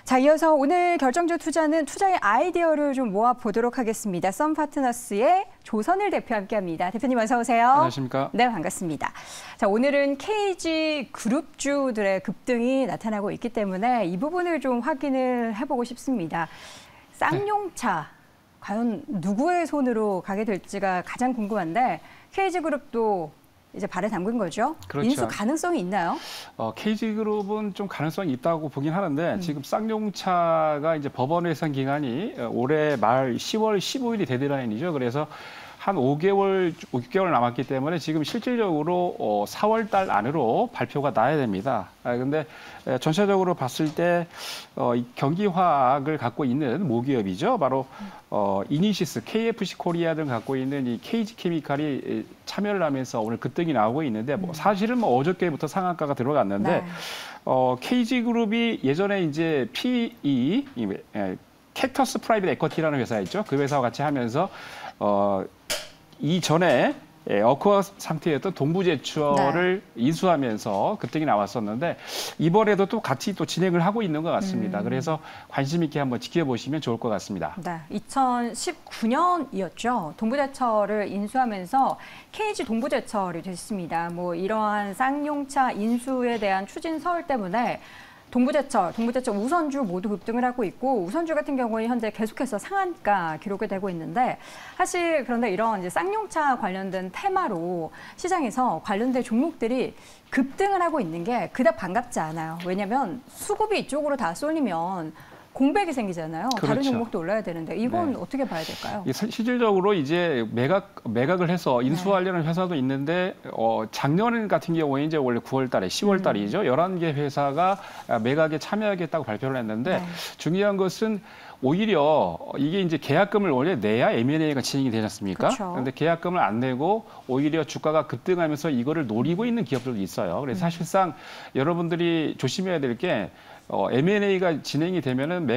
자, 이어서 오늘 결정적 투자는 투자의 아이디어를 좀 모아보도록 하겠습니다. 썬파트너스의 조선일 대표 함께합니다. 대표님 어서 오세요. 안녕하십니까? 네, 반갑습니다. 자, 오늘은 KG 그룹주들의 급등이 나타나고 있기 때문에 이 부분을 좀 확인을 해보고 싶습니다. 쌍용차, 과연 누구의 손으로 가게 될지가 가장 궁금한데 KG그룹도 이제 발에 담근 거죠? 그렇죠. 인수 가능성이 있나요? KG그룹은 좀 가능성이 있다고 보긴 하는데 지금 쌍용차가 이제 법원 회상 기간이 올해 말 10월 15일이 데드라인이죠. 그래서 한 5개월 남았기 때문에 지금 실질적으로 4월 달 안으로 발표가 나야 됩니다. 근데 전체적으로 봤을 때 경기화학을 갖고 있는 모기업이죠. 바로 이니시스, KFC 코리아 등 갖고 있는 이 KG케미칼이 참여를 하면서 오늘 급등이 나오고 있는데 사실은 어저께부터 상한가가 들어갔는데 KG그룹이 예전에 이제 PE 캡터스 프라이빗 에쿼티라는 회사 있죠. 그 회사와 같이 하면서 이전에 어쿠아 상태였던 동부제철을 인수하면서 급등이 나왔었는데 이번에도 또 같이 또 진행을 하고 있는 것 같습니다. 그래서 관심 있게 한번 지켜보시면 좋을 것 같습니다. 네, 2019년이었죠. 동부제철을 인수하면서 KG 동부제철이 됐습니다. 뭐 이러한 쌍용차 인수에 대한 추진설 때문에 동부제철 우선주 모두 급등을 하고 있고 우선주 같은 경우는 현재 계속해서 상한가 기록이 되고 있는데 사실 그런데 이런 이제 쌍용차 관련된 테마로 시장에서 관련된 종목들이 급등을 하고 있는 게 그닥 반갑지 않아요. 왜냐하면 수급이 이쪽으로 다 쏠리면 공백이 생기잖아요. 그렇죠. 다른 종목도 올라야 되는데 이건 어떻게 봐야 될까요? 실질적으로 이제 매각을 해서 인수하려는 회사도 있는데 작년 같은 경우에 이제 원래 9월 달에 10월 달이죠. 11개 회사가 매각에 참여하겠다고 발표를 했는데 중요한 것은 오히려 이게 이제 계약금을 원래 내야 M&A가 진행이 되지 않습니까? 그런데 계약금을 안 내고 오히려 주가가 급등하면서 이거를 노리고 있는 기업들도 있어요. 그래서 사실상 여러분들이 조심해야 될 게 M&A가 진행이 되면은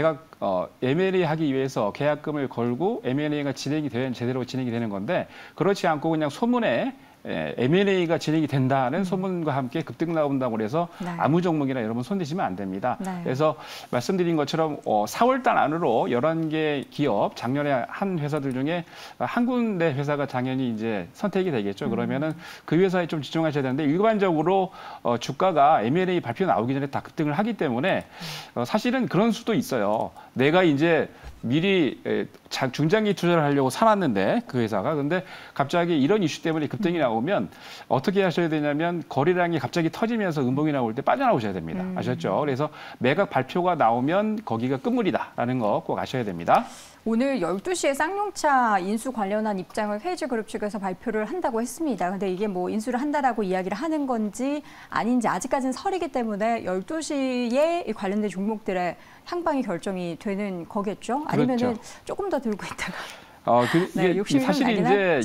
M&A 하기 위해서 계약금을 걸고 M&A가 제대로 진행이 되는 건데 그렇지 않고 그냥 소문에 M&A가 진행이 된다는 소문과 함께 급등 나온다고 해서 아무 종목이나 여러분 손대시면 안 됩니다. 그래서 말씀드린 것처럼 4월 달 안으로 11개 기업, 작년에 한 회사들 중에 한 군데 회사가 당연히 이제 선택이 되겠죠. 그러면은 그 회사에 좀 집중하셔야 되는데 일반적으로 주가가 M&A 발표 나오기 전에 다 급등을 하기 때문에 사실은 그런 수도 있어요. 내가 이제 미리 중장기 투자를 하려고 사놨는데 그 회사가 근데 갑자기 이런 이슈 때문에 급등이 나오면 어떻게 하셔야 되냐면 거래량이 갑자기 터지면서 음봉이 나올 때 빠져나오셔야 됩니다. 아셨죠? 그래서 매각 발표가 나오면 거기가 끝물이다라는 거 꼭 아셔야 됩니다. 오늘 12시에 쌍용차 인수 관련한 입장을 KG그룹 측에서 발표를 한다고 했습니다. 근데 이게 뭐 인수를 한다라고 이야기를 하는 건지 아닌지 아직까지는 설이기 때문에 12시에 관련된 종목들의 향방이 결정이 되는 거겠죠? 아니면은 그렇죠. 조금 더 들고 있다가 사실 이제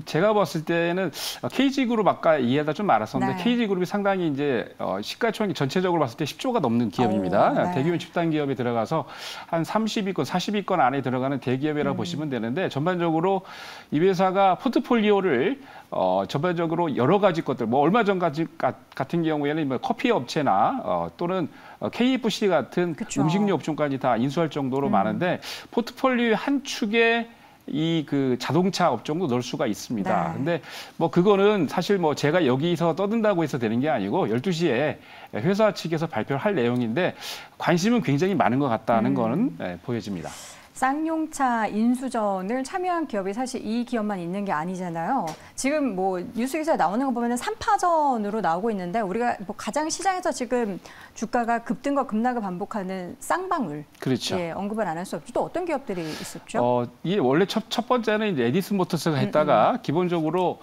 제가 봤을 때는 KG그룹 아까 이해하다 좀 말았었는데 KG그룹이 상당히 이제 시가총액 전체적으로 봤을 때 10조가 넘는 기업입니다. 대기업 집단 기업에 들어가서 한 30위권, 40위권 안에 들어가는 대기업이라고 보시면 되는데 전반적으로 이 회사가 포트폴리오를 전반적으로 여러 가지 것들, 얼마 전까지 같은 경우에는 커피 업체나 또는 KFC 같은 음식료 업종까지 다 인수할 정도로 많은데 포트폴리오의 한 축에 그 자동차 업종도 넣을 수가 있습니다. 근데 그거는 사실 제가 여기서 떠든다고 해서 되는 게 아니고 12시에 회사 측에서 발표를 할 내용인데 관심은 굉장히 많은 것 같다는 거는 보여집니다. 쌍용차 인수전을 참여한 기업이 사실 이 기업만 있는 게 아니잖아요. 지금 뉴스 기사에 나오는 거 보면 3파전으로 나오고 있는데 우리가 가장 시장에서 지금 주가가 급등과 급락을 반복하는 쌍방울. 그렇죠. 언급을 안 할 수 없죠. 또 어떤 기업들이 있었죠? 이게 원래 첫 번째는 이제 에디슨 모터스가 했다가 기본적으로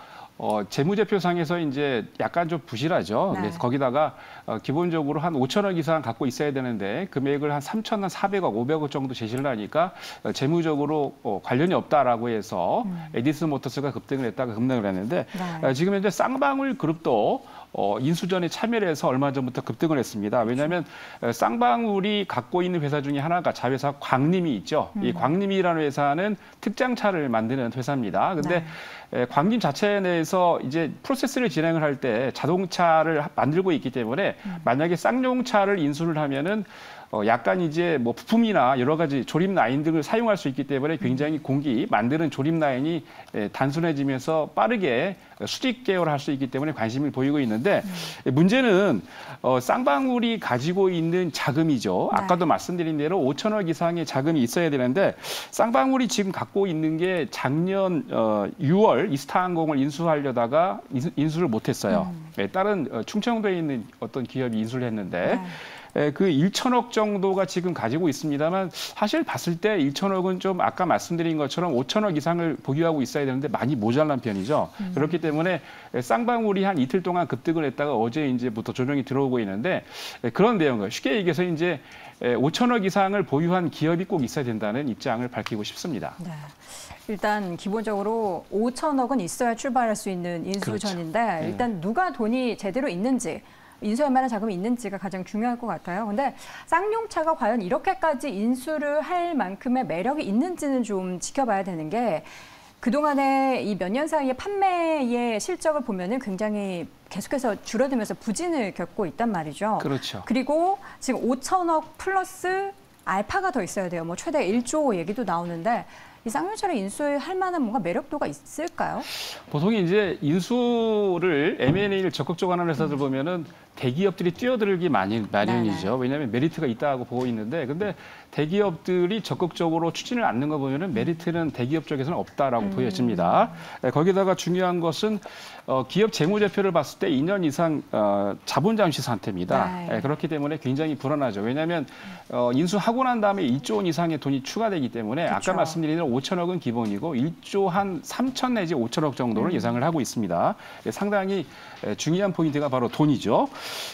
재무제표상에서 이제 약간 좀 부실하죠. 그래서 거기다가 기본적으로 한 5천억 이상 갖고 있어야 되는데 금액을 한 3,400억, 500억 정도 제시를 하니까 재무적으로 관련이 없다라고 해서 에디슨 모터스가 급등을 했다가 급락을 했는데 지금 현재 쌍방울 그룹도 인수전에 참여를 해서 얼마 전부터 급등을 했습니다. 왜냐하면 쌍방울이 갖고 있는 회사 중에 하나가 자회사 광림이 있죠. 이 광림이라는 회사는 특장차를 만드는 회사입니다. 근데 광림 자체 내에서 이제 프로세스를 진행을 할 때 자동차를 만들고 있기 때문에 만약에 쌍용차를 인수를 하면은 약간 이제 뭐 부품이나 여러 가지 조립 라인 등을 사용할 수 있기 때문에 굉장히 공기 만드는 조립 라인이 단순해지면서 빠르게 수직 계열을 할 수 있기 때문에 관심을 보이고 있는데 문제는 쌍방울이 가지고 있는 자금이죠. 네. 아까도 말씀드린 대로 5천억 이상의 자금이 있어야 되는데 쌍방울이 지금 갖고 있는 게 작년 6월 이스타항공을 인수하려다가 인수를 못했어요. 다른 충청도에 있는 어떤 기업이 인수를 했는데 그 1천억 정도가 지금 가지고 있습니다만 사실 봤을 때 1천억은 좀 아까 말씀드린 것처럼 5천억 이상을 보유하고 있어야 되는데 많이 모자란 편이죠. 그렇기 때문에 쌍방울이 한 이틀 동안 급등을 했다가 어제 이제부터 조정이 들어오고 있는데 그런 내용을 쉽게 얘기해서 이제 5천억 이상을 보유한 기업이 꼭 있어야 된다는 입장을 밝히고 싶습니다. 네. 일단 기본적으로 5천억은 있어야 출발할 수 있는 인수전인데 그렇죠. 일단 누가 돈이 제대로 있는지 인수할 만한 자금이 있는지가 가장 중요할 것 같아요. 근데 쌍용차가 과연 이렇게까지 인수를 할 만큼의 매력이 있는지는 좀 지켜봐야 되는 게 그동안에 이 몇 년 사이에 판매의 실적을 보면은 굉장히 계속해서 줄어들면서 부진을 겪고 있단 말이죠. 그렇죠. 그리고 지금 5천억 플러스 알파가 더 있어야 돼요. 뭐 최대 1조 얘기도 나오는데 이 쌍용차를 인수할 만한 뭔가 매력도가 있을까요? 보통 이제 인수를 M&A를 적극적으로 하는 회사들 보면은 대기업들이 뛰어들기 마련이죠. 왜냐하면 메리트가 있다고 보고 있는데, 근데 대기업들이 적극적으로 추진을 않는 거 보면은 메리트는 대기업 쪽에서는 없다라고 보여집니다. 거기다가 중요한 것은 기업 재무제표를 봤을 때 2년 이상 자본 잠시 상태입니다. 그렇기 때문에 굉장히 불안하죠. 왜냐하면 인수하고 난 다음에 1조 원 이상의 돈이 추가되기 때문에 그쵸. 아까 말씀드린 대로 5천억은 기본이고 1조 한 3천 내지 5천억 정도를 예상을 하고 있습니다. 상당히 중요한 포인트가 바로 돈이죠.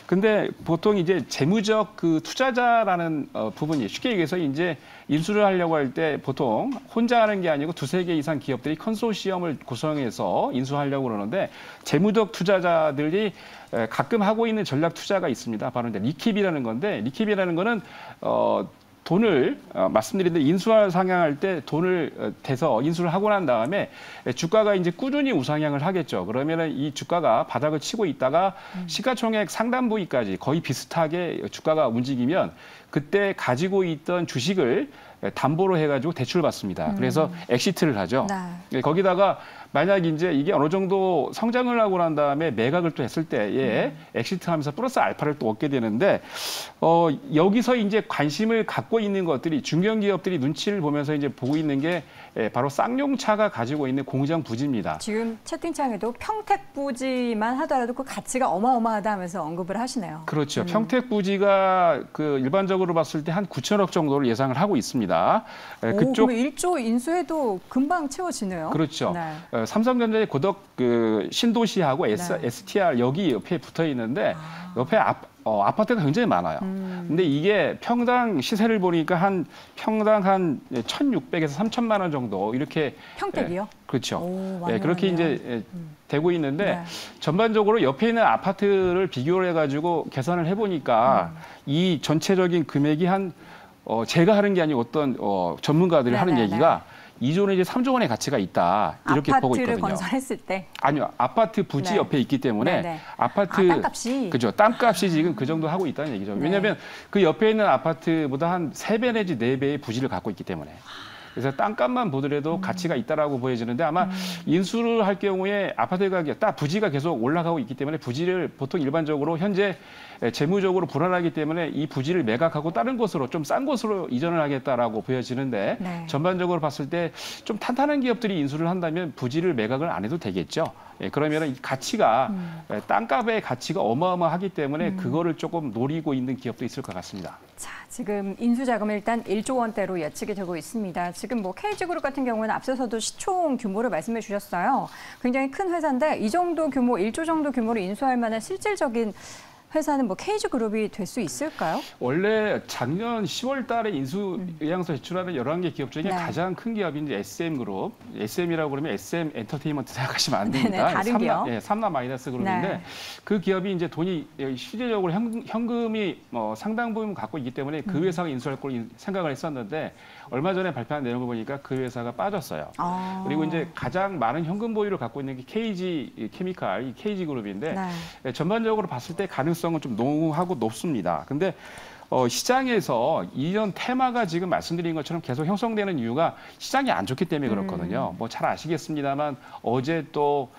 근데 보통 이제 재무적 그 투자자라는 부분이 쉽게 얘기해서 이제 인수를 하려고 할 때 보통 혼자 하는 게 아니고 두세 개 이상 기업들이 컨소시엄을 구성해서 인수하려고 그러는데 재무적 투자자들이 가끔 하고 있는 전략 투자가 있습니다. 바로 이제 리킵이라는 건데 리킵이라는 거는 돈을 말씀드린 대로 인수할 상향할 때 돈을 대서 인수를 하고 난 다음에 주가가 이제 꾸준히 우상향을 하겠죠. 그러면은 이 주가가 바닥을 치고 있다가 시가총액 상당 부위까지 거의 비슷하게 주가가 움직이면 그때 가지고 있던 주식을 담보로 해가지고 대출 받습니다. 그래서 엑시트를 하죠. 거기다가 만약 이제 이게 어느 정도 성장을 하고 난 다음에 매각을 또 했을 때에 엑시트하면서 플러스 알파를 또 얻게 되는데 여기서 이제 관심을 갖고 있는 것들이 중견기업들이 눈치를 보면서 이제 보고 있는 게 바로 쌍용차가 가지고 있는 공장 부지입니다. 지금 채팅창에도 평택 부지만 하더라도 그 가치가 어마어마하다 하면서 언급을 하시네요. 그렇죠. 평택 부지가 그 일반적으로 봤을 때 한 9천억 정도를 예상을 하고 있습니다. 그쪽 1조 인수해도 금방 채워지네요. 그렇죠. 삼성전자의 고덕 그 신도시하고 STR 여기 옆에 붙어 있는데 옆에 아파트가 굉장히 많아요. 근데 이게 평당 시세를 보니까 한 평당 한 1,600에서 3천만 원 정도 이렇게 평택이요? 그렇죠. 오, 그렇게 이제 되고 있는데 전반적으로 옆에 있는 아파트를 비교를 해가지고 계산을 해보니까 이 전체적인 금액이 한 제가 하는 게 아니고 어떤 전문가들이 하는 얘기가 2조 내지 3조 원의 가치가 있다. 이렇게 보고 있거든요. 아파트를 건설했을 때? 아니요. 아파트 부지 옆에 있기 때문에 아파트 땅값이? 그죠. 땅값이 지금 그 정도 하고 있다는 얘기죠. 왜냐하면 그 옆에 있는 아파트보다 한 3배 내지 4배의 부지를 갖고 있기 때문에. 그래서 땅값만 보더라도 가치가 있다라고 보여지는데 아마 인수를 할 경우에 아파트 가격, 부지가 계속 올라가고 있기 때문에 부지를 보통 일반적으로 현재 재무적으로 불안하기 때문에 이 부지를 매각하고 다른 곳으로 좀 싼 곳으로 이전을 하겠다라고 보여지는데 전반적으로 봤을 때 좀 탄탄한 기업들이 인수를 한다면 부지를 매각을 안 해도 되겠죠. 그러면 이 가치가 땅값의 가치가 어마어마하기 때문에 그거를 조금 노리고 있는 기업도 있을 것 같습니다. 자, 지금 인수 자금은 일단 1조 원대로 예측이 되고 있습니다. 지금 뭐 KG그룹 같은 경우는 앞서서도 시총 규모를 말씀해 주셨어요. 굉장히 큰 회사인데 이 정도 규모, 1조 정도 규모로 인수할 만한 실질적인 회사는 뭐 KG그룹이 될 수 있을까요? 원래 작년 10월 달에 인수 의향서 제출하는 11개 기업 중에 가장 큰 기업이 이제 SM그룹, SM이라고 그러면 SM 엔터테인먼트 생각하시면 안 됩니다. 다른 기업. 삼라 마이너스 그룹인데 그 기업이 이제 돈이 실질적으로 현금이 상당 부분 갖고 있기 때문에 그 회사가 인수할 걸 생각을 했었는데 얼마 전에 발표한 내용을 보니까 그 회사가 빠졌어요. 그리고 이제 가장 많은 현금 보유를 갖고 있는 게 KG 케미칼, 이 KG그룹인데 전반적으로 봤을 때 가능성은 좀 농후하고 높습니다. 근데 시장에서 이런 테마가 지금 말씀드린 것처럼 계속 형성되는 이유가 시장이 안 좋기 때문에 그렇거든요. 뭐 잘 아시겠습니다만 어제 또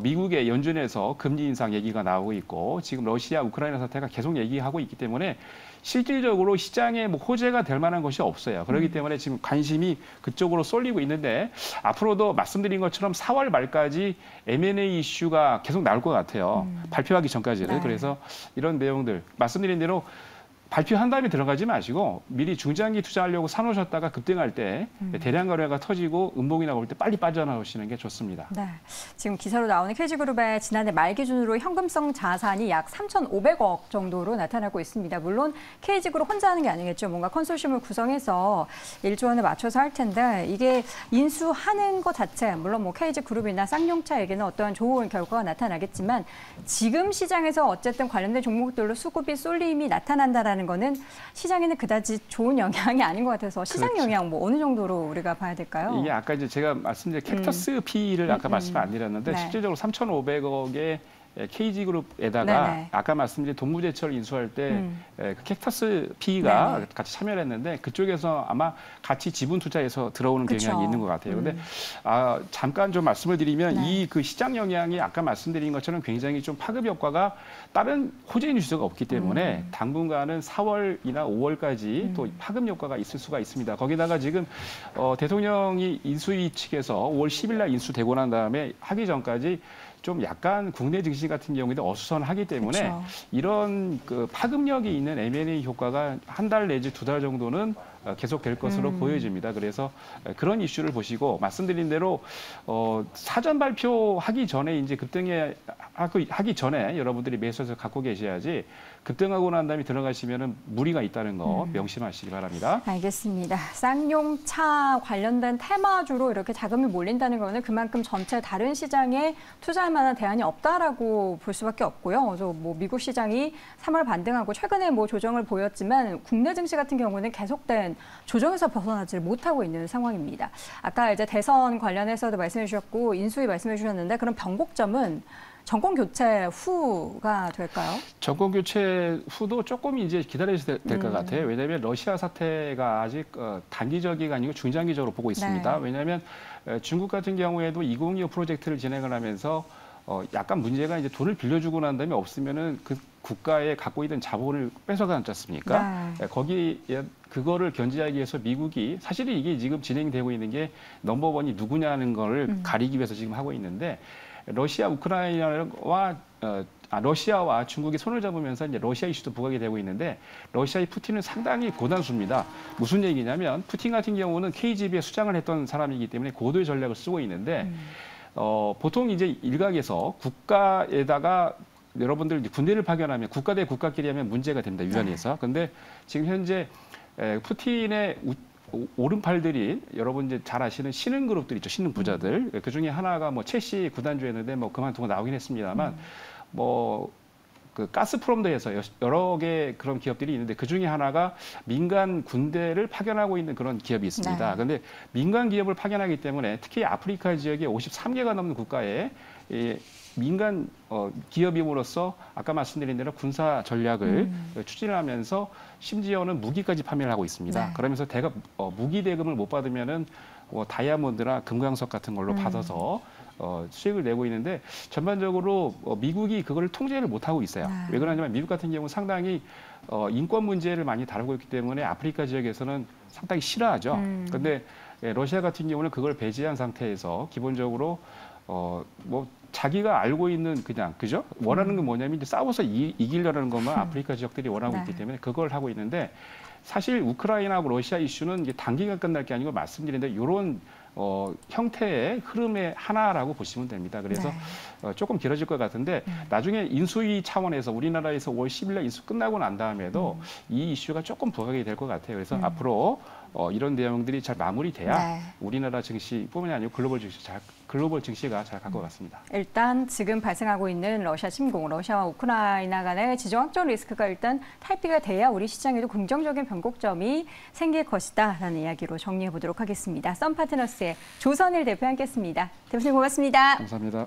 미국의 연준에서 금리 인상 얘기가 나오고 있고 지금 러시아, 우크라이나 사태가 계속 얘기하고 있기 때문에 실질적으로 시장에 뭐 호재가 될 만한 것이 없어요. 그렇기 때문에 지금 관심이 그쪽으로 쏠리고 있는데 앞으로도 말씀드린 것처럼 4월 말까지 M&A 이슈가 계속 나올 것 같아요. 발표하기 전까지는. 네. 그래서 이런 내용들 말씀드린 대로 발표한 다음에 들어가지 마시고 미리 중장기 투자하려고 사놓으셨다가 급등할 때 대량 거래가 터지고 음봉이 나올 때 빨리 빠져나오시는 게 좋습니다. 네, 지금 기사로 나오는 KG그룹의 지난해 말 기준으로 현금성 자산이 약 3,500억 정도로 나타나고 있습니다. 물론 KG그룹 혼자 하는 게 아니겠죠. 뭔가 컨소시엄을 구성해서 1조 원에 맞춰서 할 텐데 이게 인수하는 것 자체, 물론 뭐 KG그룹이나 쌍용차에게는 어떠한 좋은 결과가 나타나겠지만 지금 시장에서 어쨌든 관련된 종목들로 수급이 쏠림이 나타난다라는 거는 시장에는 그다지 좋은 영향이 아닌 것 같아서 시장 그렇죠. 영향 뭐 어느 정도로 우리가 봐야 될까요? 이게 아까 이제 제가 말씀드린 캡터스 P를 아까 말씀 안 드렸는데 네. 실질적으로 3,500억의 KG그룹에다가 네네. 아까 말씀드린 동부제철 인수할 때 그 캡터스 P가 네네. 같이 참여를 했는데 그쪽에서 아마 같이 지분 투자해서 들어오는 그쵸. 경향이 있는 것 같아요. 근데 잠깐 좀 말씀을 드리면 네. 이 그 시장 영향이 아까 말씀드린 것처럼 굉장히 좀 파급 효과가 다른 호재인 뉴스가 없기 때문에 당분간은 4월이나 5월까지 또 파급 효과가 있을 수가 있습니다. 거기다가 지금 대통령이 인수위 측에서 5월 10일 날 인수되고 난 다음에 하기 전까지 좀 약간 국내 증시 같은 경우에도 어수선하기 때문에 그쵸. 이런 그 파급력이 있는 M&A 효과가 한 달 내지 2달 정도는 계속될 것으로 보여집니다. 그래서 그런 이슈를 보시고 말씀드린 대로 사전 발표하기 전에 이제 하기 전에 여러분들이 매수해서 갖고 계셔야지 급등하고 난 다음에 들어가시면은 무리가 있다는 거 명심하시기 바랍니다. 알겠습니다. 쌍용차 관련된 테마주로 이렇게 자금이 몰린다는 거는 그만큼 전체 다른 시장에 투자할 만한 대안이 없다라고 볼 수밖에 없고요. 그래서 뭐 미국 시장이 3월 반등하고 최근에 뭐 조정을 보였지만 국내 증시 같은 경우는 계속된 조정에서 벗어나지 못하고 있는 상황입니다. 아까 이제 대선 관련해서도 말씀해 주셨고 인수위 말씀해 주셨는데 그럼 변곡점은 정권 교체 후가 될까요? 정권 교체 후도 조금 이제 기다려야 될 것 같아요. 왜냐하면 러시아 사태가 아직 단기적이가 아니고 중장기적으로 보고 있습니다. 네. 왜냐하면 중국 같은 경우에도 2025 프로젝트를 진행을 하면서 약간 문제가 이제 돈을 빌려주고 난 다음에 없으면은 그 국가에 갖고 있던 자본을 뺏어가지 않습니까? 네. 거기 그거를 견제하기 위해서 미국이 사실은 이게 지금 진행되고 있는 게 넘버원이 누구냐는 거를 가리기 위해서 지금 하고 있는데 러시아, 우크라이나와 러시아와 중국이 손을 잡으면서 이제 러시아 이슈도 부각이 되고 있는데 러시아의 푸틴은 상당히 고단수입니다. 무슨 얘기냐면 푸틴 같은 경우는 KGB에 수장을 했던 사람이기 때문에 고도의 전략을 쓰고 있는데 보통 이제 일각에서 국가에다가 여러분들 군대를 파견하면 국가 대 국가끼리 하면 문제가 됩니다. 유엔에서. 근데 지금 현재 푸틴의 오른팔들이 여러분 이제 잘 아시는 신흥 그룹들 있죠. 신흥 부자들. 그 중에 하나가 뭐 첼시 구단주였는데 뭐 그만두고 나오긴 했습니다만 뭐 그 가스프롬도에서 여러 개 그런 기업들이 있는데 그 중에 하나가 민간 군대를 파견하고 있는 그런 기업이 있습니다. 그런데 민간 기업을 파견하기 때문에 특히 아프리카 지역에 53개가 넘는 국가에 민간 기업임으로써 아까 말씀드린 대로 군사 전략을 추진을 하면서 심지어는 무기까지 판매를 하고 있습니다. 네. 그러면서 무기 대금을 못 받으면은 다이아몬드나 금광석 같은 걸로 받아서 수익을 내고 있는데 전반적으로 미국이 그걸 통제를 못하고 있어요. 왜 그러냐면 미국 같은 경우는 상당히 인권 문제를 많이 다루고 있기 때문에 아프리카 지역에서는 상당히 싫어하죠. 그런데 러시아 같은 경우는 그걸 배제한 상태에서 기본적으로 뭐 자기가 알고 있는 그냥 그죠? 원하는 건 뭐냐면 이제 싸워서 이기려는 것만 아프리카 지역들이 원하고 있기 때문에 그걸 하고 있는데 사실 우크라이나하고 러시아 이슈는 이게 단기간 끝날 게 아니고 말씀드리는데 이런 형태의 흐름의 하나라고 보시면 됩니다. 그래서 조금 길어질 것 같은데 나중에 인수위 차원에서 우리나라에서 5월 10일 날 인수 끝나고 난 다음에도 이 이슈가 조금 부각이 될 것 같아요. 그래서 앞으로 이런 내용들이 잘 마무리돼야 우리나라 증시뿐만이 아니고 글로벌 증시가 잘 갈 것 같습니다. 일단 지금 발생하고 있는 러시아 침공, 러시아와 우크라이나 간의 지정학적 리스크가 일단 탈피가 돼야 우리 시장에도 긍정적인 변곡점이 생길 것이다라는 이야기로 정리해 보도록 하겠습니다. 썬파트너스의 조선일 대표 함께했습니다. 대표님 고맙습니다. 감사합니다.